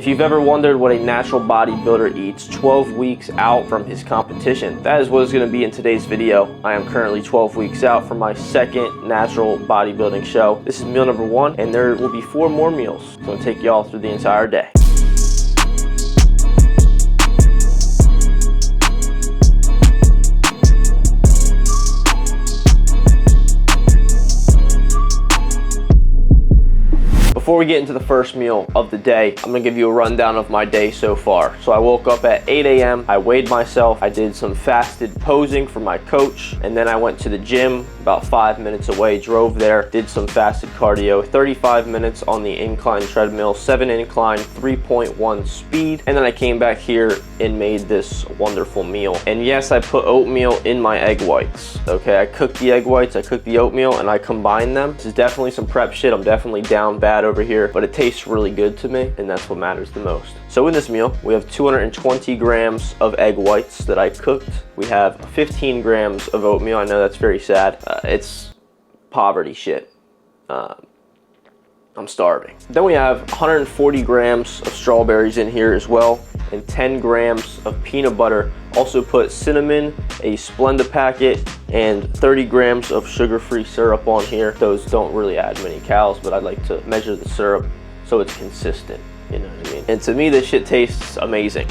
If you've ever wondered what a natural bodybuilder eats 12 weeks out from his competition, that is what is going to be in today's video. I am currently 12 weeks out from my second natural bodybuilding show. This is meal number 1, and there will be 4 more meals. It's going to take y'all through the entire day. Before we get into the first meal of the day, I'm gonna give you a rundown of my day so far. So I woke up at 8 a.m., I weighed myself, I did some fasted posing for my coach, and then I went to the gym about 5 minutes away, drove there, did some fasted cardio, 35 minutes on the incline treadmill, 7 incline, 3.1 speed, and then I came back here and made this wonderful meal. And yes, I put oatmeal in my egg whites, okay? I cooked the egg whites, I cooked the oatmeal, and I combined them. This is definitely some prep shit. I'm definitely down bad over here, but it tastes really good to me, and that's what matters the most. So in this meal, we have 220 grams of egg whites that I cooked. We have 15 grams of oatmeal. I know that's very sad. It's poverty shit. I'm starving. Then we have 140 grams of strawberries in here as well, and 10 grams of peanut butter. Also put cinnamon, a Splenda packet, and 30 grams of sugar-free syrup on here. Those don't really add many calories, but I like to measure the syrup so it's consistent, you know what I mean? And to me, this shit tastes amazing.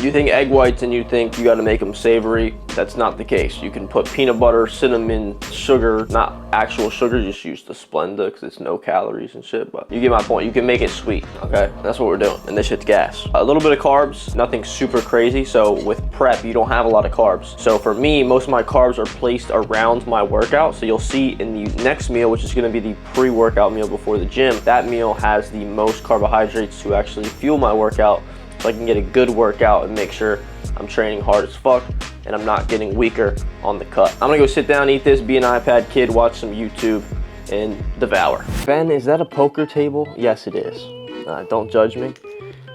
You think egg whites and you think you gotta make them savory, that's not the case. You can put peanut butter, cinnamon, sugar, not actual sugar, just use the Splenda because it's no calories and shit, but you get my point. You can make it sweet, okay? That's what we're doing, and this shit's gas. A little bit of carbs, nothing super crazy, so with prep, you don't have a lot of carbs. So for me, most of my carbs are placed around my workout, so you'll see in the next meal, which is gonna be the pre-workout meal before the gym, that meal has the most carbohydrates to actually fuel my workout, so I can get a good workout and make sure I'm training hard as fuck and I'm not getting weaker on the cut. I'm gonna go sit down, eat this, be an iPad kid, watch some YouTube, and devour. Ben, is that a poker table? Yes, it is. Don't judge me.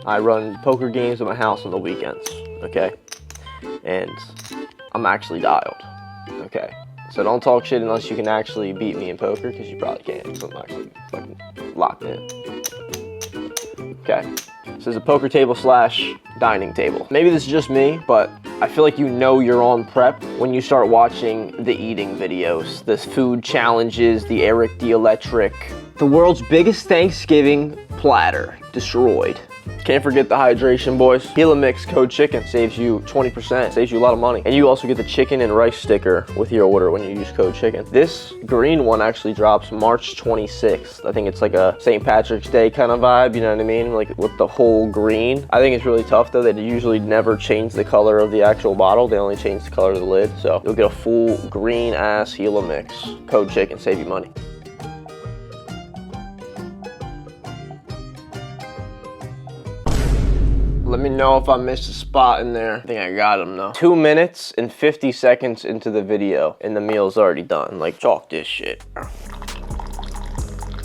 I run poker games at my house on the weekends, okay? And I'm actually dialed, okay? So don't talk shit unless you can actually beat me in poker, because you probably can't, because I'm actually fucking locked in. Okay, so there's a poker table slash dining table. Maybe this is just me, but I feel like you know you're on prep when you start watching the eating videos, the food challenges, the Eric the Electric. The world's biggest Thanksgiving platter destroyed. Can't forget the hydration, boys. Gila Mix code chicken saves you 20%, saves you a lot of money. And you also get the chicken and rice sticker with your order when you use code chicken. This green one actually drops March 26th. I think it's like a St. Patrick's Day kind of vibe, you know what I mean? Like with the whole green. I think it's really tough though. They usually never change the color of the actual bottle. They only change the color of the lid. So you'll get a full green ass Gila Mix code chicken, save you money. Let me know if I missed a spot in there. I think I got him though. 2 minutes and 50 seconds into the video and the meal's already done. Like, chalk this shit.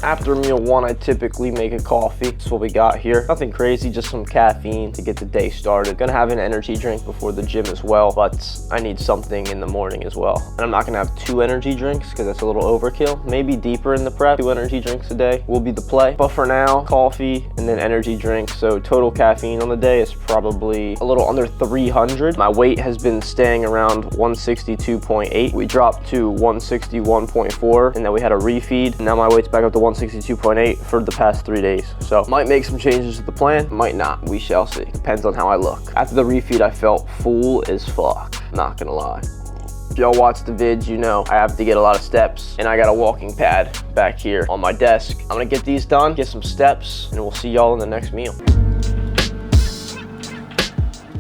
After meal 1, I typically make a coffee. That's what we got here. Nothing crazy, just some caffeine to get the day started. Gonna have an energy drink before the gym as well, but I need something in the morning as well. And I'm not gonna have 2 energy drinks because that's a little overkill. Maybe deeper in the prep, 2 energy drinks a day will be the play. But for now, coffee and then energy drinks. So total caffeine on the day is probably a little under 300. My weight has been staying around 162.8. We dropped to 161.4 and then we had a refeed. And now my weight's back up to 162.8 for the past 3 days. So might make some changes to the plan, might not, we shall see. Depends on how I look. After the refeed, I felt full as fuck, not gonna lie. If y'all watch the vids, you know I have to get a lot of steps, and I got a walking pad back here on my desk. I'm gonna get these done, get some steps, and we'll see y'all in the next meal.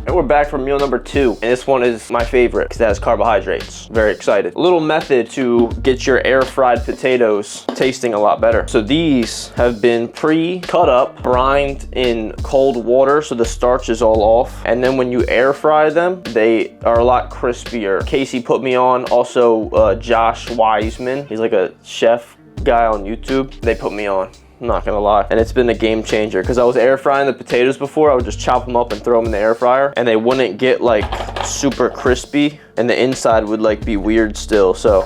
And we're back from meal number 2, and this one is my favorite because it has carbohydrates. Very excited. A little method to get your air fried potatoes tasting a lot better. So these have been pre-cut up, brined in cold water so the starch is all off. And then when you air fry them, they are a lot crispier. Casey put me on, also Josh Wiseman. He's like a chef guy on YouTube. They put me on. I'm not gonna lie. And it's been a game changer because I was air frying the potatoes before. I would just chop them up and throw them in the air fryer and they wouldn't get like super crispy and the inside would like be weird still. So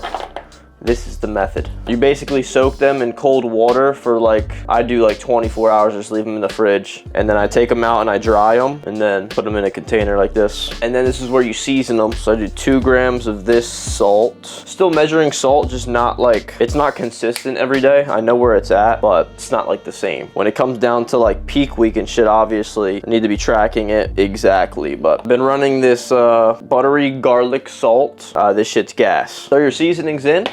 This is the method. You basically soak them in cold water for like, I do like 24 hours, just leave them in the fridge. And then I take them out and I dry them and then put them in a container like this. And then this is where you season them. So I do 2 grams of this salt. Still measuring salt, just not like, it's not consistent every day. I know where it's at, but it's not like the same. When it comes down to like peak week and shit, obviously, I need to be tracking it exactly. But I've been running this buttery garlic salt. This shit's gas. Throw your seasonings in.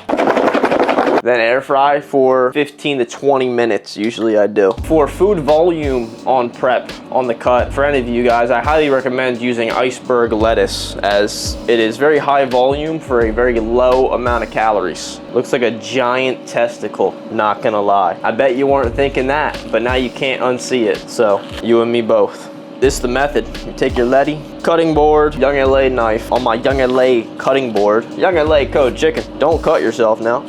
Then air fry for 15 to 20 minutes, usually I do. For food volume on prep, on the cut, for any of you guys, I highly recommend using iceberg lettuce, as it is very high volume for a very low amount of calories. Looks like a giant testicle, not gonna lie. I bet you weren't thinking that, but now you can't unsee it, so you and me both. This is the method. You take your Letty cutting board, Young LA knife on my Young LA cutting board. Young LA code chicken. Don't cut yourself now.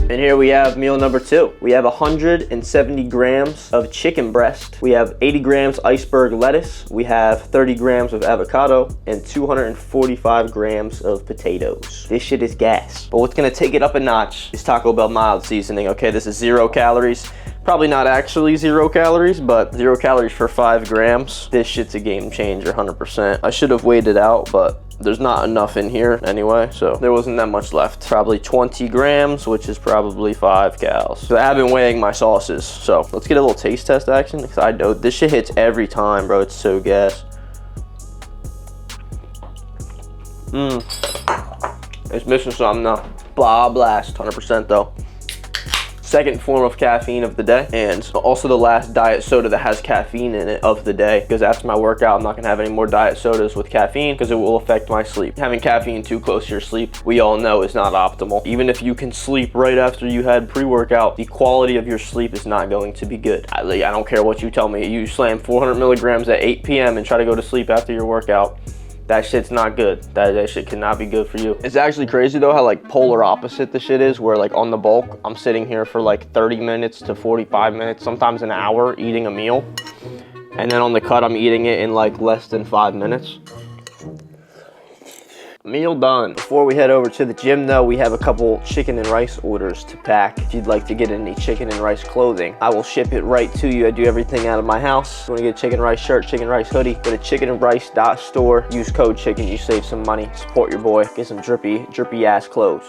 And here we have meal number 2. We have 170 grams of chicken breast. We have 80 grams iceberg lettuce. We have 30 grams of avocado and 245 grams of potatoes. This shit is gas. But what's gonna take it up a notch is Taco Bell mild seasoning. Okay, this is 0 calories. Probably not actually 0 calories, but 0 calories for 5 grams. This shit's a game changer, 100%. I should have weighed it out, but there's not enough in here anyway, so there wasn't that much left. Probably 20 grams, which is probably 5 calories. So I have been weighing my sauces, so let's get a little taste test action, because I know this shit hits every time, bro. It's so gas. It's missing something though. Blah blast, 100% though. Second form of caffeine of the day, and also the last diet soda that has caffeine in it of the day, because after my workout I'm not gonna have any more diet sodas with caffeine because it will affect my sleep. Having caffeine too close to your sleep, we all know, is not optimal. Even if you can sleep right after you had pre-workout, the quality of your sleep is not going to be good. I don't care what you tell me. You slam 400 milligrams at 8 p.m. and try to go to sleep after your workout, that shit's not good. That shit cannot be good for you. It's actually crazy though how like polar opposite the shit is, where like on the bulk, I'm sitting here for like 30 minutes to 45 minutes, sometimes an hour eating a meal. And then on the cut, I'm eating it in like less than 5 minutes. Meal done. Before we head over to the gym though, we have a couple chicken and rice orders to pack. If you'd like to get any chicken and rice clothing, I will ship it right to you. I do everything out of my house. If you want to get a chicken rice shirt, chicken rice hoodie, go to chickenandrice.store. Use code chicken, you save some money. Support your boy. Get some drippy ass clothes.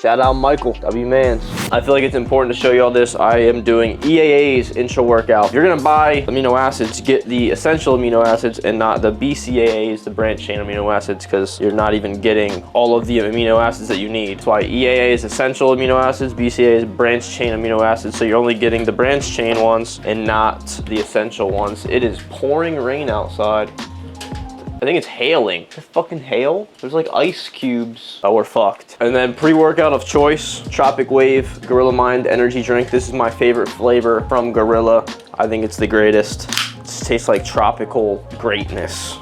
Shout out Michael, W-Mans. I feel like it's important to show you all this. I am doing EAA's intra workout. If you're gonna buy amino acids, get the essential amino acids and not the BCAAs, the branched chain amino acids, because you're not even getting all of the amino acids that you need. That's why EAA is essential amino acids, BCAA is branched chain amino acids, so you're only getting the branched chain ones and not the essential ones. It is pouring rain outside. I think it's hailing. Is it fucking hail? There's like ice cubes. Oh, we're fucked. And then pre-workout of choice, Tropic Wave Gorilla Mind energy drink. This is my favorite flavor from Gorilla. I think it's the greatest. It tastes like tropical greatness.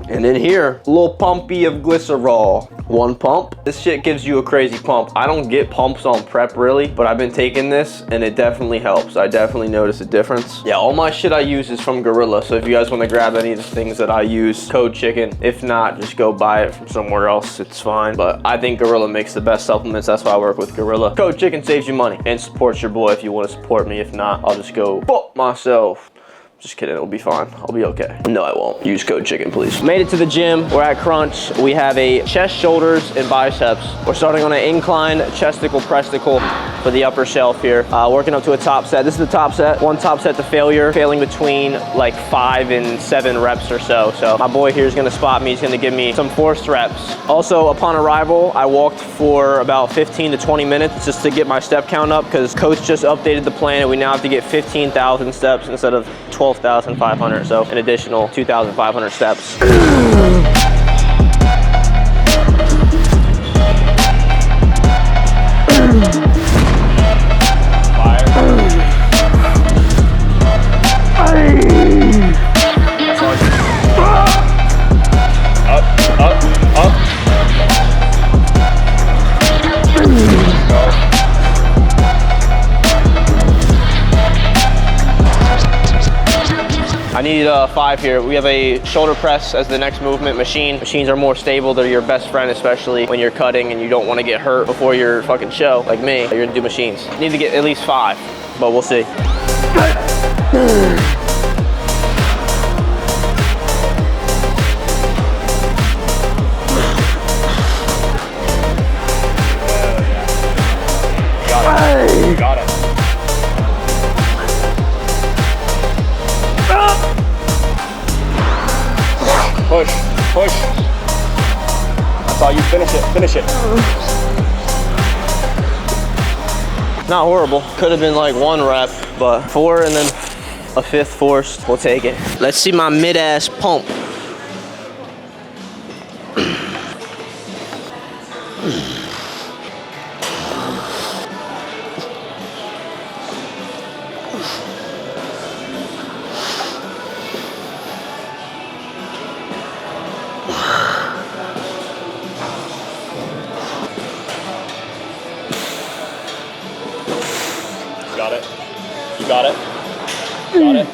And in here, a little pumpy of glycerol. 1 pump. This shit gives you a crazy pump. I don't get pumps on prep really, but I've been taking this and it definitely helps. I definitely notice a difference. Yeah, all my shit I use is from Gorilla. So if you guys want to grab any of the things that I use, code chicken. If not, just go buy it from somewhere else. It's fine. But I think Gorilla makes the best supplements. That's why I work with Gorilla. Code chicken saves you money and supports your boy if you want to support me. If not, I'll just go fuck myself. Just kidding, it'll be fine. I'll be okay. No, I won't. Use code chicken, please. Made it to the gym. We're at crunch. We have a chest, shoulders, and biceps. We're starting on an incline chesticle, presticle for the upper shelf here. Working up to a top set. This is the top set. 1 top set to failure. Failing between like 5 and 7 reps or so. So my boy here is gonna spot me. He's gonna give me some forced reps. Also, upon arrival, I walked for about 15 to 20 minutes just to get my step count up, because coach just updated the plan and we now have to get 15,000 steps instead of 12,500, so an additional 2,500 steps. need 5 here. We have a shoulder press as the next movement machine. Machines are more stable. They're your best friend, especially when you're cutting and you don't want to get hurt before your fucking show, like me. You're gonna do machines. You need to get at least 5, but we'll see. You got it. Push, push. That's all you. Finish it, finish it. Not horrible. Could have been like 1 rep, but 4 and then a 5th forced. We'll take it. Let's see my mid-ass pump. Got it. You got it. Got it.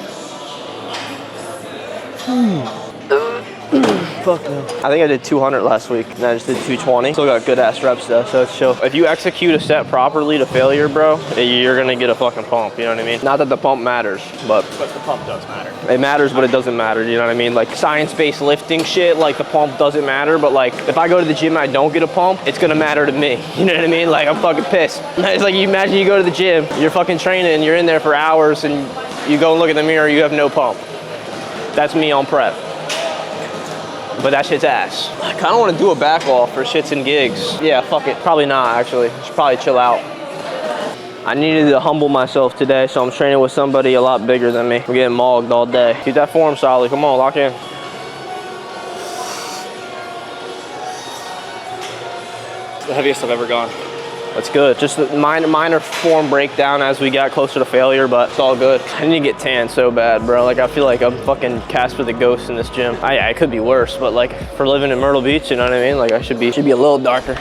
Fuck no. I think I did 200 last week, and I just did 220. Still got good ass reps though, so it's chill. If you execute a set properly to failure, bro, you're gonna get a fucking pump, you know what I mean? Not that the pump matters, but the pump does matter. it matters, but it doesn't matter, you know what I mean? Like science-based lifting shit, like the pump doesn't matter, but like if I go to the gym and I don't get a pump, it's gonna matter to me, you know what I mean? Like I'm fucking pissed. It's like you imagine you go to the gym, you're fucking training, you're in there for hours, and you go and look in the mirror, you have no pump. That's me on prep. But that shit's ass. I kinda wanna do a back off for shits and gigs. Yeah, fuck it. Probably not, actually. Should probably chill out. I needed to humble myself today, so I'm training with somebody a lot bigger than me. I'm getting mogged all day. Keep that form solid. Come on, lock in. It's the heaviest I've ever gone. That's good. Just a minor form breakdown as we got closer to failure, but it's all good. I need to get tan so bad, bro. Like, I feel like I'm fucking Casper the Ghost in this gym. I could be worse, but like, for living in Myrtle Beach, you know what I mean? Like, I should be a little darker.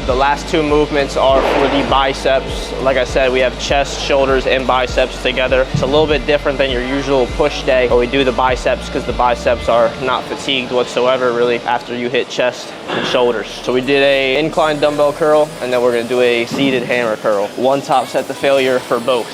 The last 2 movements are for the biceps. Like I said, we have chest, shoulders, and biceps together. It's a little bit different than your usual push day, but we do the biceps because the biceps are not fatigued whatsoever really after you hit chest and shoulders. So we did a incline dumbbell curl, and then we're gonna do a seated hammer curl. 1 top set to failure for both.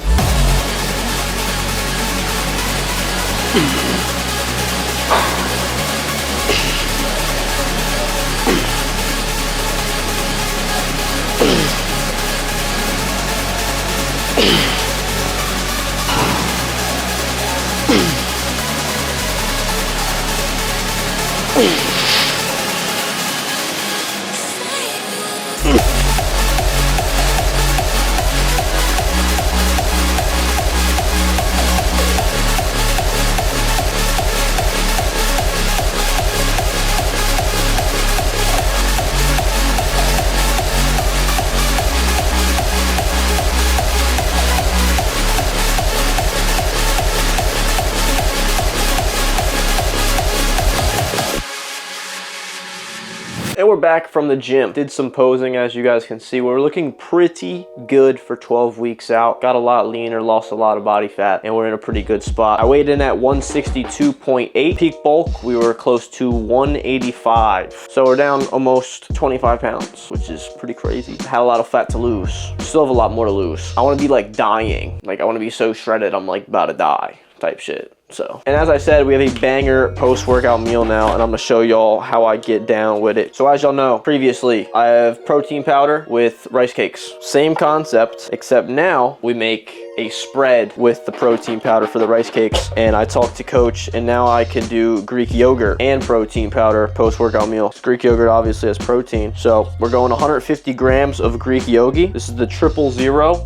And we're back from the gym. Did some posing, as you guys can see. We're looking pretty good for 12 weeks out. Got a lot leaner, lost a lot of body fat, and we're in a pretty good spot. I weighed in at 162.8. Peak bulk, we were close to 185. So we're down almost 25 pounds, which is pretty crazy. Had a lot of fat to lose. Still have a lot more to lose. I wanna be like dying. Like I wanna be so shredded, I'm like about to die type shit. So, and as I said, we have a banger post-workout meal now, and I'm gonna show y'all how I get down with it. So as y'all know, previously, I have protein powder with rice cakes. Same concept, except now we make a spread with the protein powder for the rice cakes, and I talked to coach, and now I can do Greek yogurt and protein powder post-workout meal. Greek yogurt obviously has protein, so we're going 150 grams of Greek yogi. This is the 000,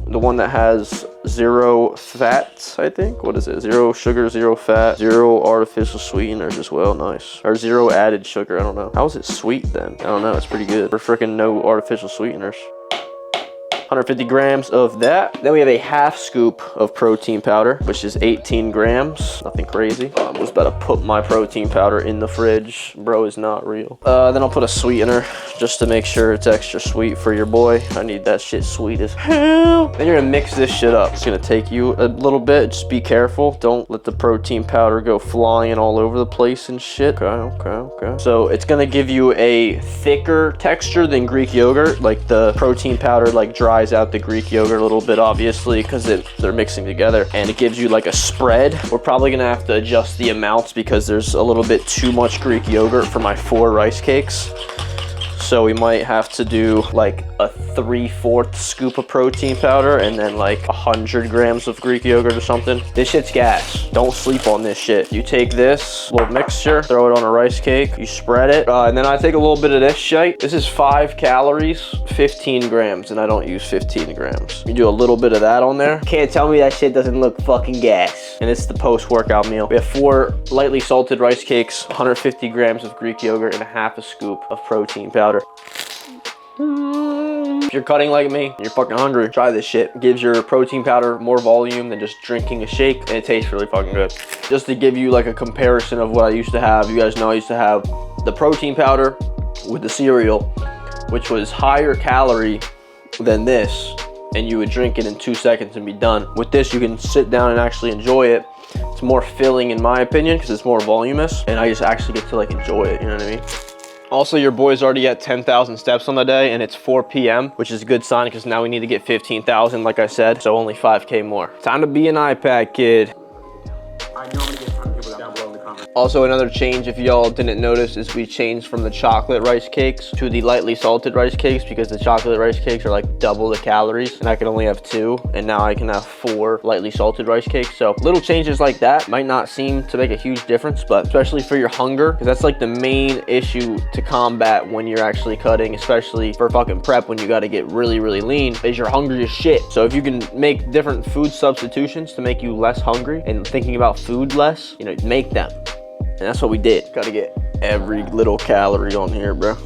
the one that has 0 fats, I think. What is it? 0 sugar, 0 fat, 0 artificial sweeteners as well. Nice. Or 0 added sugar. I don't know. How is it sweet then? I don't know. It's pretty good. For freaking no artificial sweeteners. 150 grams of that. Then we have a half scoop of protein powder, which is 18 grams. Nothing crazy. I was about to put my protein powder in the fridge. Bro is not real. Then I'll put a sweetener just to make sure it's extra sweet for your boy. I need that shit sweet as hell. Then you're gonna mix this shit up. It's gonna take you a little bit. Just be careful. Don't let the protein powder go flying all over the place and shit. Okay. So it's gonna give you a thicker texture than Greek yogurt. Like the protein powder like dries out the Greek yogurt a little bit, obviously, because they're mixing together, and it gives you like a spread. We're probably gonna have to adjust the amounts because there's a little bit too much Greek yogurt for my 4 rice cakes. So we might have to do like a 3/4 scoop of protein powder and then like 100 grams of Greek yogurt or something. This shit's gas. Don't sleep on this shit. You take this little mixture, throw it on a rice cake, you spread it, and then I take a little bit of this shit. This is 5 calories, 15 grams, and I don't use 15 grams. You do a little bit of that on there. Can't tell me that shit doesn't look fucking gas. And it's the post-workout meal. We have 4 lightly salted rice cakes, 150 grams of Greek yogurt, and a half a scoop of protein powder. If you're cutting like me and you're fucking hungry, try this shit. It gives your protein powder more volume than just drinking a shake, and it tastes really fucking good. Just to give you like a comparison of what I used to have, you guys know I used to have the protein powder with the cereal, which was higher calorie than this, and you would drink it in 2 seconds and be done. With this, you can sit down and actually enjoy it. It's more filling in my opinion because it's more voluminous, and I just actually get to like enjoy it, you know what I mean? Also, your boy's already at 10,000 steps on the day, and it's 4 p.m., which is a good sign because now we need to get 15,000, like I said, so only 5K more. Time to be an iPad kid. I know I'm gonna get a ton of people down below in the comments. Also, another change, if y'all didn't notice, is we changed from the chocolate rice cakes to the lightly salted rice cakes because the chocolate rice cakes are like double the calories, and I can only have 2, and now I can have 4 lightly salted rice cakes. So little changes like that might not seem to make a huge difference, but especially for your hunger, because that's like the main issue to combat when you're actually cutting, especially for fucking prep when you got to get really, really lean, is you're hungry as shit. So if you can make different food substitutions to make you less hungry and thinking about food less, you know, make them. And that's what we did. Gotta get every little calorie on here, bro.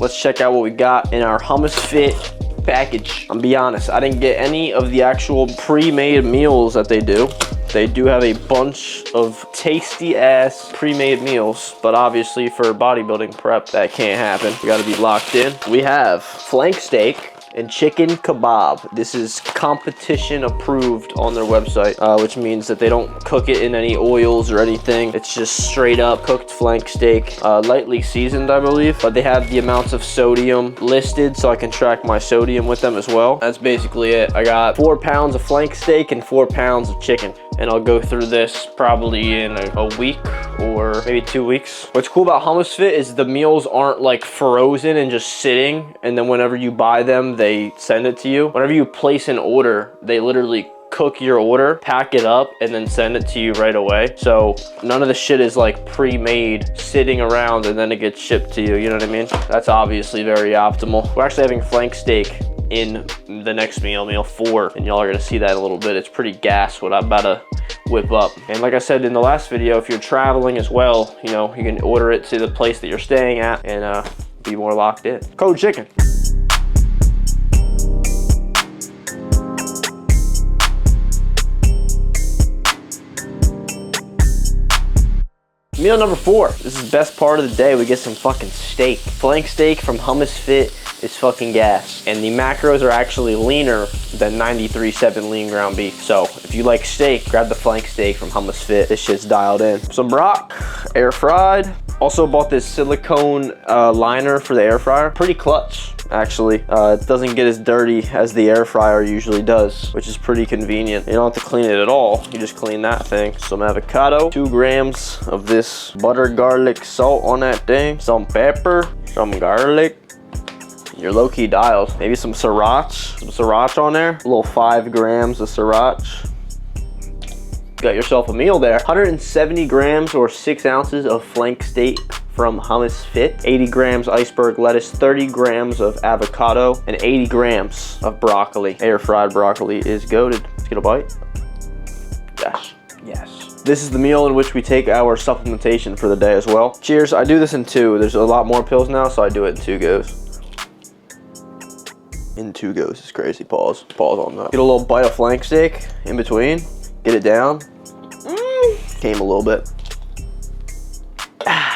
Let's check out what we got in our Hummus Fit package. I'm be honest, I didn't get any of the actual pre-made meals that they do. They do have a bunch of tasty ass pre-made meals, but obviously for bodybuilding prep, that can't happen. You gotta be locked in. We have flank steak and chicken kebab. This is competition approved on their website, which means that they don't cook it in any oils or anything. It's just straight up cooked flank steak, lightly seasoned, I believe, but they have the amounts of sodium listed so I can track my sodium with them as well. That's basically it. I got 4 pounds of flank steak and 4 pounds of chicken, and I'll go through this probably in a week or maybe 2 weeks. What's cool about Hummus Fit is the meals aren't like frozen and just sitting, and then whenever you buy them, they send it to you. Whenever you place an order, they literally cook your order, pack it up, and then send it to you right away. So none of the shit is like pre-made sitting around and then it gets shipped to you, you know what I mean? That's obviously very optimal. We're actually having flank steak in the next meal 4, and y'all are gonna see that in a little bit. It's pretty gas what I'm about to whip up. And like I said in the last video, if you're traveling as well, you know, you can order it to the place that you're staying at and be more locked in. Code chicken. Meal number 4. This is the best part of the day. We get some fucking steak. Flank steak from Hummus Fit is fucking gas. And the macros are actually leaner than 93.7 lean ground beef. So if you like steak, grab the flank steak from Hummus Fit. This shit's dialed in. Some brock, air fried. Also bought this silicone liner for the air fryer. Pretty clutch, actually. It doesn't get as dirty as the air fryer usually does, which is pretty convenient. You don't have to clean it at all. You just clean that thing. Some avocado, 2 grams of this butter garlic salt on that thing, some pepper, some garlic, Your low-key dials. Maybe some sriracha on there. A little 5 grams of sriracha. Got yourself a meal there. 170 grams or 6 ounces of flank steak from Hummus Fit. 80 grams iceberg lettuce, 30 grams of avocado, and 80 grams of broccoli. Air fried broccoli is goated. Let's get a bite. Yes, yes. This is the meal in which we take our supplementation for the day as well. Cheers, I do this in 2. There's a lot more pills now, so I do it in 2 goes. In 2 goes is crazy, pause on that. Get a little bite of flank steak in between, get it down. Came a little bit.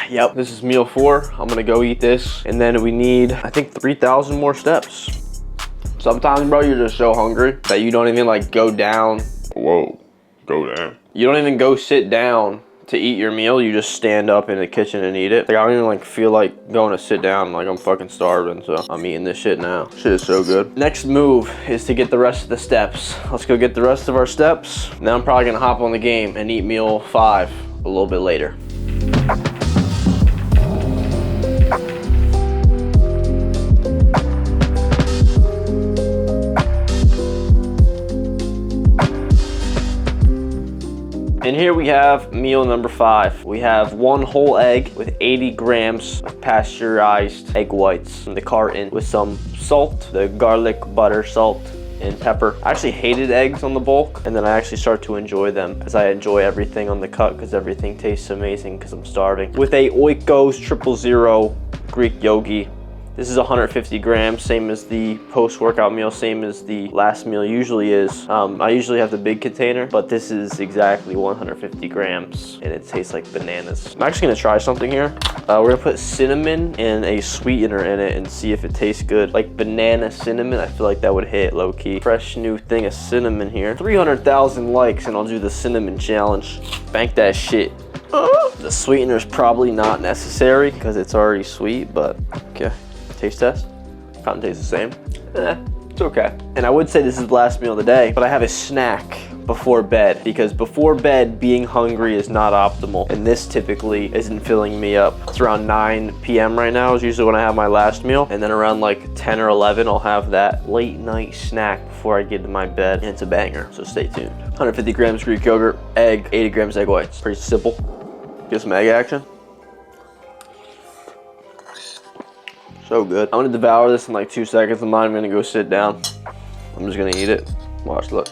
Yep, this is meal 4. I'm gonna go eat this, and then we need, I think, 3,000 more steps. Sometimes, bro, you're just so hungry that you don't even like go down. Whoa, go down. You don't even go sit down to eat your meal. You just stand up in the kitchen and eat it. Like, I don't even like feel like going to sit down. Like, I'm fucking starving, so I'm eating this shit now. Shit is so good. Next move is to get the rest of the steps. Let's go get the rest of our steps. Then I'm probably gonna hop on the game and eat meal 5 a little bit later. And here we have meal number 5. We have 1 whole egg with 80 grams of pasteurized egg whites from the carton with some salt, the garlic, butter, salt, and pepper. I actually hated eggs on the bulk, and then I actually start to enjoy them as I enjoy everything on the cut because everything tastes amazing because I'm starving. With a Oikos 000 Greek yogi. This is 150 grams, same as the post-workout meal, same as the last meal usually is. I usually have the big container, but this is exactly 150 grams, and it tastes like bananas. I'm actually gonna try something here. We're gonna put cinnamon and a sweetener in it and see if it tastes good. Like banana cinnamon, I feel like that would hit low-key. Fresh new thing of cinnamon here. 300,000 likes, and I'll do the cinnamon challenge. Bank that shit. The sweetener is probably not necessary because it's already sweet, but okay. Taste test. Probably tastes the same. It's okay. And I would say this is the last meal of the day, but I have a snack before bed because before bed, being hungry is not optimal. And this typically isn't filling me up. It's around 9 p.m. right now is usually when I have my last meal. And then around like 10 or 11, I'll have that late night snack before I get to my bed. And it's a banger, so stay tuned. 150 grams Greek yogurt, egg, 80 grams egg whites. Pretty simple. Get some egg action. So good. I'm gonna devour this in like 2 seconds. I'm not even gonna go sit down. I'm just gonna eat it. Watch, look.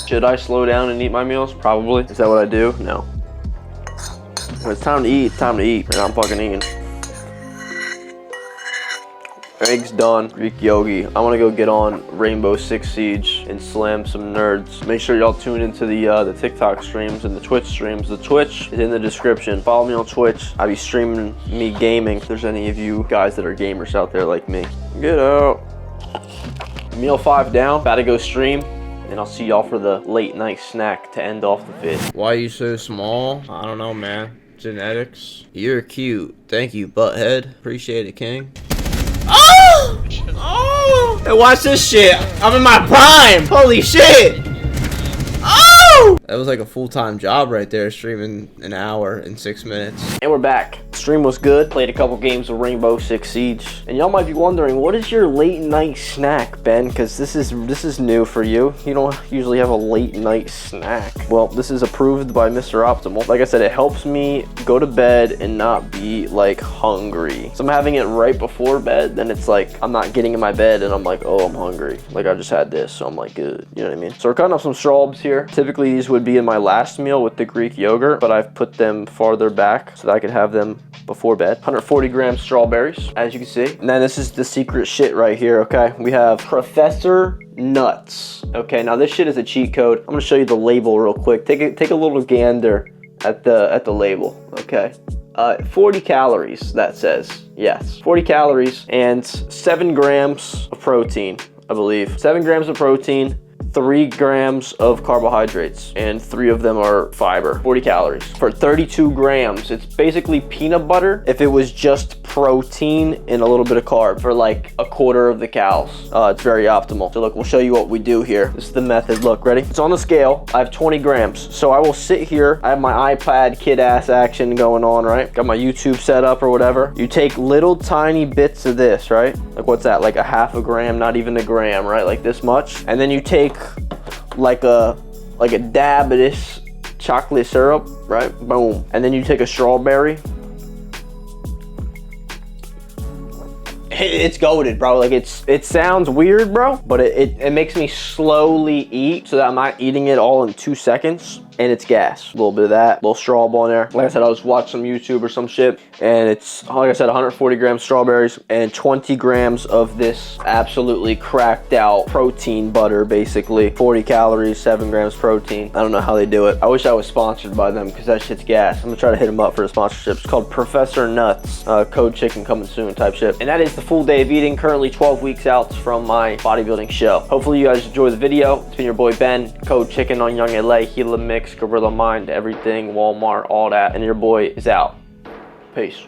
Should I slow down and eat my meals? Probably. Is that what I do? No. When it's time to eat, it's time to eat. And I'm fucking eating. Eggs done. Greek yogi. I want to go get on Rainbow Six Siege and slam some nerds. Make sure y'all tune into the TikTok streams and the Twitch streams. The Twitch is in the description. Follow me on Twitch. I'll be streaming me gaming. If there's any of you guys that are gamers out there like me, get out. Meal 5 down. About to go stream. And I'll see y'all for the late night snack to end off the vid. Why are you so small? I don't know, man. Genetics. You're cute. Thank you, butthead. Appreciate it, king. Oh! Oh! Hey, watch this shit. I'm in my prime. Holy shit. Oh! That was like a full-time job right there, streaming an hour and 6 minutes. And we're back. Stream was good. Played a couple games of Rainbow Six Siege. And y'all might be wondering, what is your late night snack, Ben? Because this is new for you. You don't usually have a late night snack. Well, this is approved by Mr. Optimal. Like I said, it helps me go to bed and not be like hungry. So I'm having it right before bed, then it's like I'm not getting in my bed and I'm like, oh, I'm hungry. Like I just had this, so I'm like, good. You know what I mean? So we're cutting up some strawbs here. Typically these would be in my last meal with the Greek yogurt, but I've put them farther back so that I could have them before bed. 140 grams strawberries, as you can see. And then this is the secret shit right here, okay? We have Professor Nuts. Okay, now this shit is a cheat code. I'm gonna show you the label real quick. Take a little gander at the label, okay? 40 calories, that says. Yes, 40 calories and 7 grams of protein, I believe. 7 grams of protein, 3 grams of carbohydrates, and 3 of them are fiber. 40 calories for 32 grams. It's basically peanut butter if it was just protein and a little bit of carb for like a quarter of the calories. It's very optimal. So look, we'll show you what we do here. This is the method. Look, ready? It's on the scale. I have 20 grams. So I will sit here. I have my iPad kid ass action going on, right? Got my YouTube set up or whatever. You take little tiny bits of this, right? Like what's that? Like a half a gram, not even a gram, right? Like this much. And then you take like a dab of this chocolate syrup, right? Boom. And then you take a strawberry. It's goated, bro. Like it sounds weird, bro, but it makes me slowly eat so that I'm not eating it all in 2 seconds. And it's gas. A little bit of that, a little straw ball in there. Like I said, I was watching some YouTube or some shit, and it's, like I said, 140 grams strawberries and 20 grams of this absolutely cracked out protein butter, basically. 40 calories, 7 grams protein. I don't know how they do it. I wish I was sponsored by them because that shit's gas. I'm gonna try to hit them up for a sponsorship. It's called Professor Nuts. Code chicken coming soon type shit. And that is the full day of eating, currently 12 weeks out from my bodybuilding show. Hopefully you guys enjoy the video. It's been your boy Ben, Code Chicken on Young LA, Gila Mix, Gorilla Mind, everything, Walmart, all that, and your boy is out. Peace.